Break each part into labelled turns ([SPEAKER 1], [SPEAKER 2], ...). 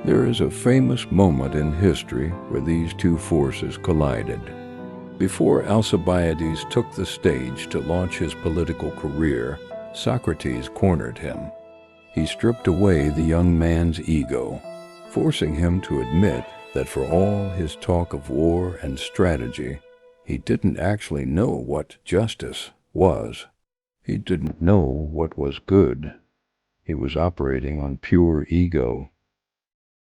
[SPEAKER 1] There is a famous moment in history where these two forces collided. Before Alcibiades took the stage to launch his political career, Socrates cornered him. He stripped away the young man's ego, forcing him to admit that for all his talk of war and strategy, he didn't actually know what justice was. He didn't know what was good. He was operating on pure ego.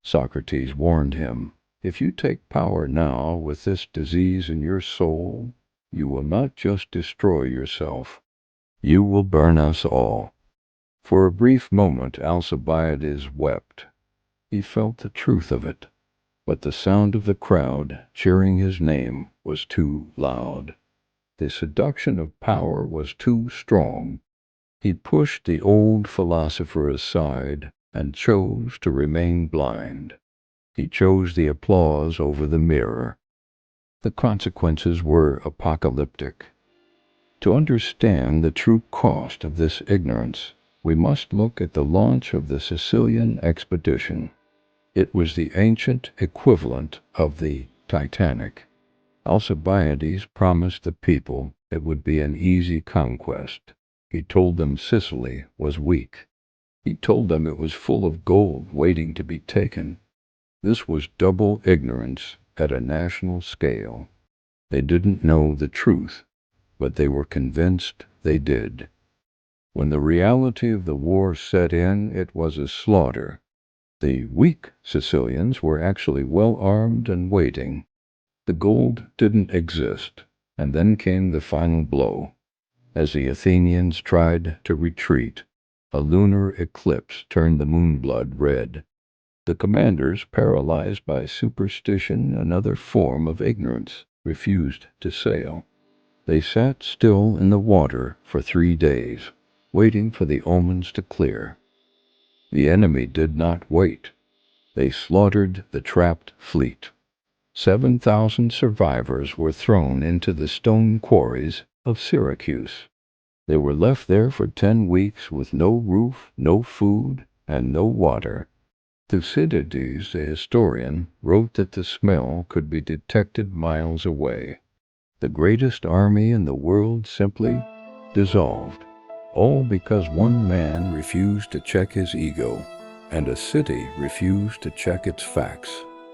[SPEAKER 1] Socrates warned him, "If you take power now with this disease in your soul, you will not just destroy yourself. You will burn us all." For a brief moment Alcibiades wept. He felt the truth of it, but the sound of the crowd cheering his name was too loud. The seduction of power was too strong. He pushed the old philosopher aside and chose to remain blind. He chose the applause over the mirror. The consequences were apocalyptic. To understand the true cost of this ignorance, we must look at the launch of the Sicilian expedition. It was the ancient equivalent of the Titanic. Alcibiades promised the people it would be an easy conquest. He told them Sicily was weak. He told them it was full of gold waiting to be taken. This was double ignorance at a national scale. They didn't know the truth, but they were convinced they did. When the reality of the war set in, it was a slaughter. The weak Sicilians were actually well armed and waiting. The gold didn't exist, and then came the final blow. As the Athenians tried to retreat, a lunar eclipse turned the moon blood red. The commanders, paralyzed by superstition, another form of ignorance, refused to sail. They sat still in the water for 3 days, waiting for the omens to clear. The enemy did not wait. They slaughtered the trapped fleet. 7,000 survivors were thrown into the stone quarries of Syracuse. They were left there for 10 weeks with no roof, no food, and no water. Thucydides, the historian, wrote that the smell could be detected miles away. The greatest army in the world simply dissolved, all because one man refused to check his ego, and a city refused to check its facts.